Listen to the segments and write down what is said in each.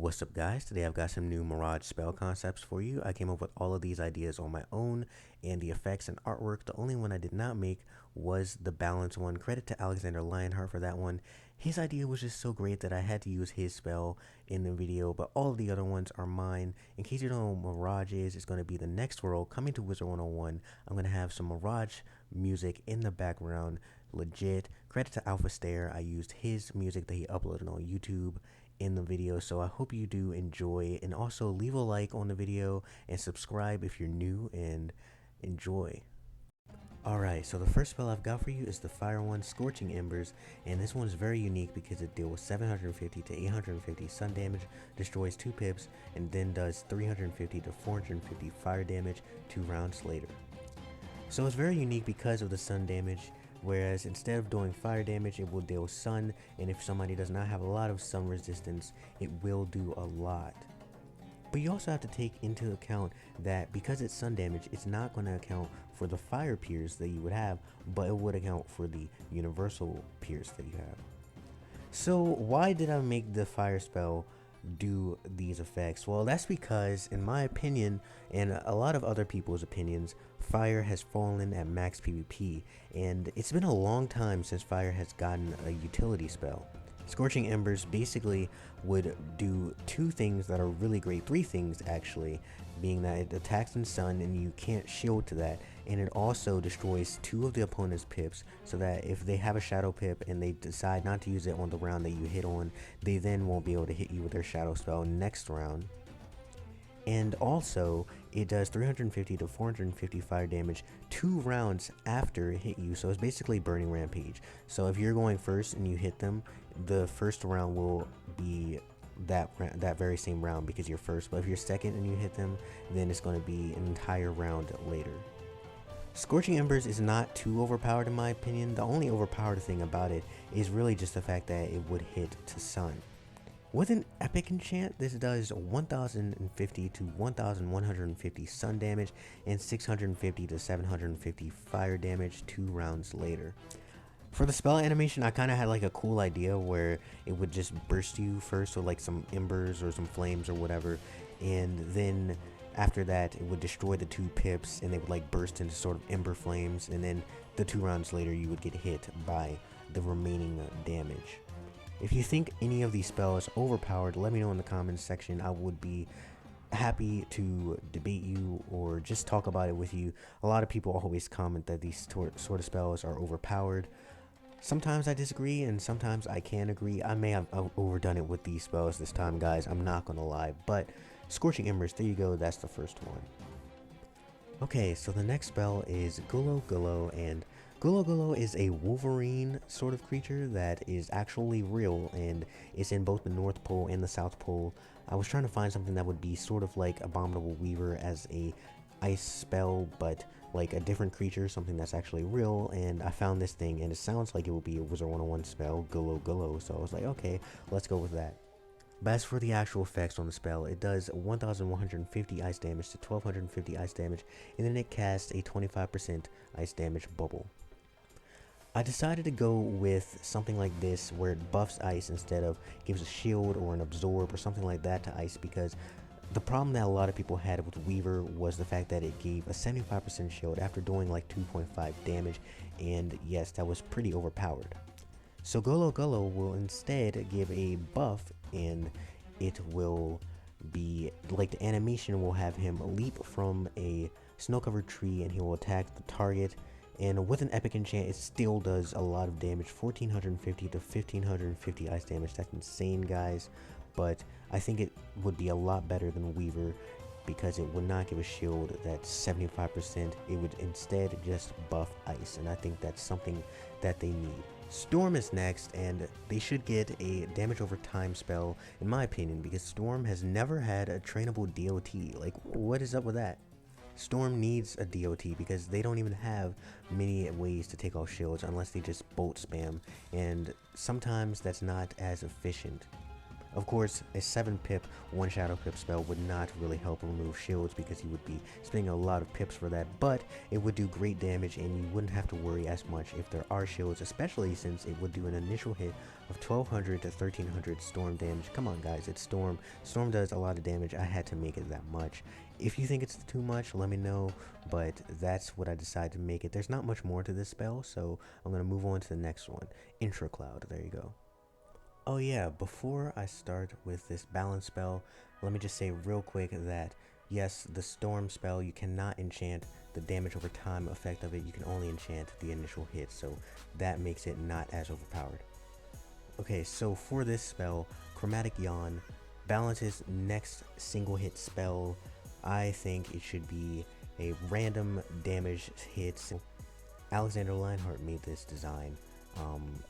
What's up guys, today I've got some new Mirage spell concepts for you. I came up with all of these ideas on my own, and the effects and artwork, the only one I did not make was the balance one. Credit to Alexander Lionheart for that one. His idea was just so great that I had to use his spell in the video, but all of the other ones are mine. In case you don't know what Mirage is, it's going to be the next world coming to Wizard101. I'm going to have some Mirage music in the background, legit. Credit to Alpha Stare, I used his music that he uploaded on YouTube in the video, so I hope you do enjoy, and also leave a like on the video and subscribe if you're new, and enjoy. Alright, so the first spell I've got for you is the fire one, Scorching Embers, and this one is very unique because it deals 750 to 850 sun damage, destroys 2 pips, and then does 350 to 450 fire damage 2 rounds later. So it's very unique because of the sun damage, whereas instead of doing fire damage, it will deal sun, and if somebody does not have a lot of sun resistance, it will do a lot. But you also have to take into account that because it's sun damage, it's not going to account for the fire pierce that you would have, but it would account for the universal pierce that you have. So why did I make the fire spell do these effects? Well, that's because, in my opinion, and a lot of other people's opinions, fire has fallen at max PvP, and it's been a long time since fire has gotten a utility spell. Scorching Embers basically would do 2 things that are really great, 3 things actually, being that it attacks in sun and you can't shield to that, and it also destroys 2 of the opponent's pips, so that if they have a shadow pip and they decide not to use it on the round that you hit on, they then won't be able to hit you with their shadow spell next round. And also, it does 350 to 450 fire damage 2 rounds after it hit you, so it's basically Burning Rampage. So if you're going first and you hit them, the first round will be that very same round because you're first, but if you're second and you hit them, then it's going to be an entire round later. Scorching Embers is not too overpowered in my opinion. The only overpowered thing about it is really just the fact that it would hit to sun. With an epic enchant, this does 1050 to 1150 sun damage and 650 to 750 fire damage 2 rounds later. For the spell animation, I kind of had like a cool idea where it would just burst you first with like some embers or some flames or whatever, and then after that it would destroy the 2 pips and they would like burst into sort of ember flames, and then the 2 rounds later you would get hit by the remaining damage. If you think any of these spells are overpowered, let me know in the comments section. I would be happy to debate you or just talk about it with you. A lot of people always comment that these sort of spells are overpowered. Sometimes I disagree and sometimes I can agree. I may have overdone it with these spells this time, guys. I'm not gonna lie, but Scorching Embers, there you go, that's the first one. Okay, so the next spell is Gullo Gullo, and Gullo Gullo is a Wolverine sort of creature that is actually real, and it's in both the North Pole and the South Pole. I was trying to find something that would be sort of like Abominable Weaver as a ice spell, but like a different creature, something that's actually real, and I found this thing, and it sounds like it would be a Wizard101 spell, Gullo Gullo, so I was like, okay, let's go with that. But as for the actual effects on the spell, it does 1150 ice damage to 1250 ice damage, and then it casts a 25% ice damage bubble. I decided to go with something like this where it buffs ice instead of gives a shield or an absorb or something like that to ice, because the problem that a lot of people had with Weaver was the fact that it gave a 75% shield after doing like 2.5 damage, and yes, that was pretty overpowered. So Gullo Gullo will instead give a buff, and it will be like the animation will have him leap from a snow-covered tree and he will attack the target. And with an epic enchant, it still does a lot of damage, 1450 to 1550 ice damage. That's insane, guys. But I think it would be a lot better than Weaver because it would not give a shield that's 75%. It would instead just buff ice, and I think that's something that they need. Storm is next, and they should get a damage over time spell, in my opinion, because Storm has never had a trainable DOT. Like, what is up with that? Storm needs a DOT because they don't even have many ways to take off shields unless they just bolt spam, and sometimes that's not as efficient. Of course, a 7 pip 1 Shadow Pip spell would not really help remove shields because you would be spending a lot of pips for that, but it would do great damage and you wouldn't have to worry as much if there are shields, especially since it would do an initial hit of 1200 to 1300 storm damage. Come on guys, it's Storm. Storm does a lot of damage. I had to make it that much. If you think it's too much, let me know, but that's what I decided to make it. There's not much more to this spell, so I'm going to move on to the next one. Intra Cloud, there you go. Oh yeah, before I start with this balance spell, let me just say real quick that yes, the storm spell, you cannot enchant the damage over time effect of it. You can only enchant the initial hit, so that makes it not as overpowered. Okay, so for this spell, Chromatic Yan, balance's next single hit spell, I think it should be a random damage hits. Alexander Lionheart made this design.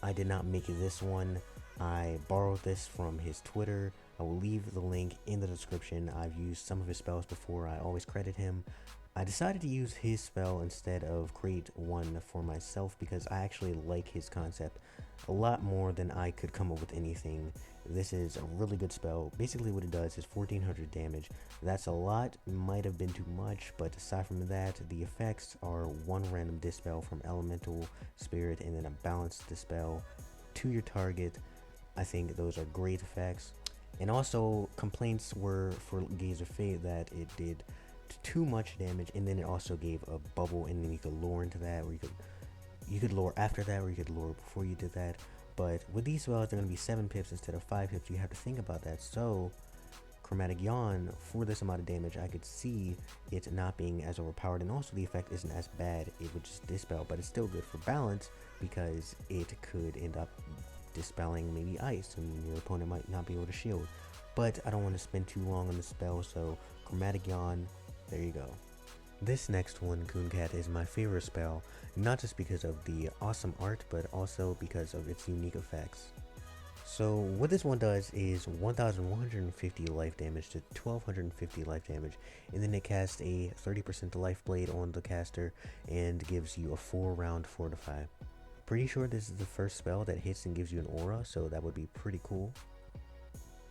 I did not make this one. I borrowed this from his Twitter. I will leave the link in the description. I've used some of his spells before. I always credit him. I decided to use his spell instead of create one for myself because I actually like his concept a lot more than I could come up with anything. This is a really good spell. Basically what it does is 1400 damage. That's a lot, might have been too much, but aside from that, the effects are one random dispel from Elemental Spirit and then a balanced dispel to your target. I think those are great effects. And also, complaints were for Gaze of Fate that it did too much damage, and then it also gave a bubble, and then you could lure into that, or you could lure after that, or you could lure before you did that. But with these spells, they're going to be 7 pips instead of 5 pips. You have to think about that. So, Chromatic Yan, for this amount of damage, I could see it not being as overpowered, and also the effect isn't as bad. It would just dispel, but it's still good for balance because it could end up dispelling maybe ice and your opponent might not be able to shield. But I don't want to spend too long on the spell, so Chromatic Yan, there you go. This next one, Coon Cat, is my favorite spell, not just because of the awesome art, but also because of its unique effects. So what this one does is 1150 life damage to 1250 life damage, and then it casts a 30% life blade on the caster and gives you a 4-round fortify. Pretty sure this is the first spell that hits and gives you an aura, so that would be pretty cool.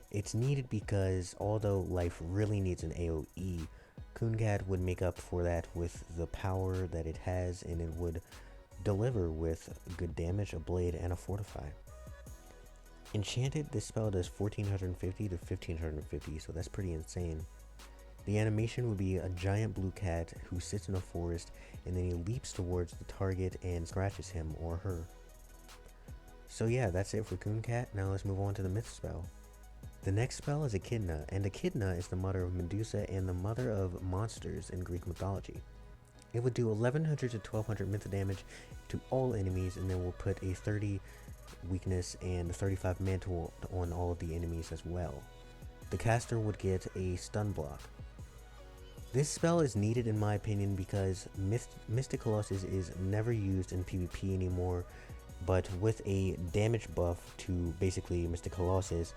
It's needed because although life really needs an AoE, Coon Cat would make up for that with the power that it has, and it would deliver with good damage, a blade, and a fortify. Enchanted, this spell does 1450 to 1550, so that's pretty insane. The animation would be a giant blue cat who sits in a forest and then he leaps towards the target and scratches him or her. So yeah, that's it for Coon Cat. Now let's move on to the myth spell. The next spell is Echidna, and Echidna is the mother of Medusa and the mother of monsters in Greek mythology. It would do 1100 to 1200 myth damage to all enemies, and then will put a 30 weakness and 35 mantle on all of the enemies as well. The caster would get a stun block. This spell is needed in my opinion because Mystic Colossus is never used in PvP anymore, but with a damage buff to basically Mystic Colossus,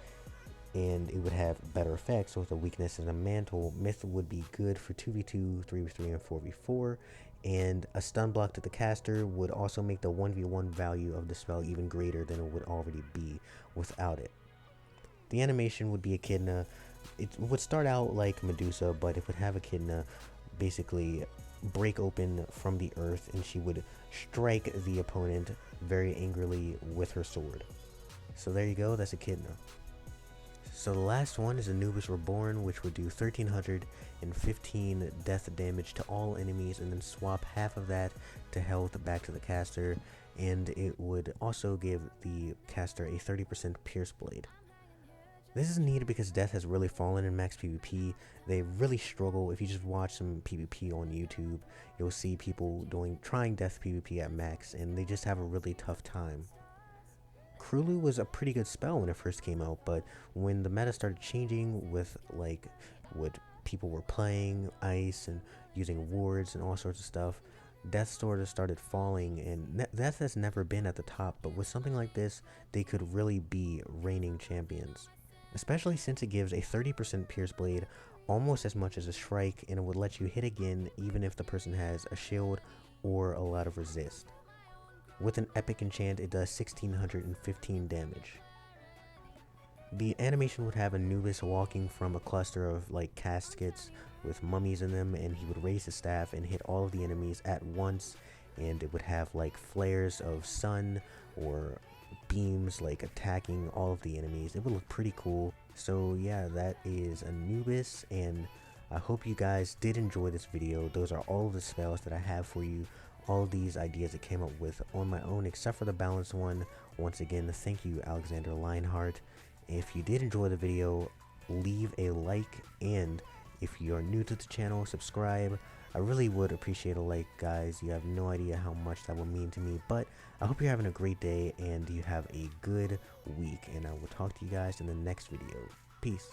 and it would have better effects with a weakness and a mantle, Myth would be good for 2v2, 3v3, and 4v4, and a stun block to the caster would also make the 1v1 value of the spell even greater than it would already be without it. The animation would be Echidna. It would start out like Medusa, but it would have Echidna basically break open from the earth, and she would strike the opponent very angrily with her sword. So there you go, that's Echidna. So the last one is Anubis Reborn, which would do 1315 death damage to all enemies, and then swap half of that to health back to the caster, and it would also give the caster a 30% pierce blade. This is needed because death has really fallen in max PvP. They really struggle. If you just watch some PvP on YouTube, you'll see people trying death PvP at max, and they just have a really tough time. Krulu was a pretty good spell when it first came out, but when the meta started changing with like what people were playing, ice and using wards and all sorts of stuff, death sort of started falling, and death has never been at the top, but with something like this, they could really be reigning champions. Especially since it gives a 30% pierce blade, almost as much as a strike, and it would let you hit again even if the person has a shield or a lot of resist. With an epic enchant, it does 1615 damage. The animation would have Anubis walking from a cluster of like caskets with mummies in them, and he would raise his staff and hit all of the enemies at once, and it would have like flares of sun or beams like attacking all of the enemies. It would look pretty cool. So yeah, that is Anubis, and I hope you guys did enjoy this video. Those are all of the spells that I have for you. All of these ideas I came up with on my own, except for the balanced one. Once again, thank you, Alexander Lionheart. If you did enjoy the video, leave a like, and if you are new to the channel, subscribe. I really would appreciate a like, guys. You have no idea how much that would mean to me. But I hope you're having a great day and you have a good week, and I will talk to you guys in the next video. Peace.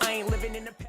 I ain't living in the past.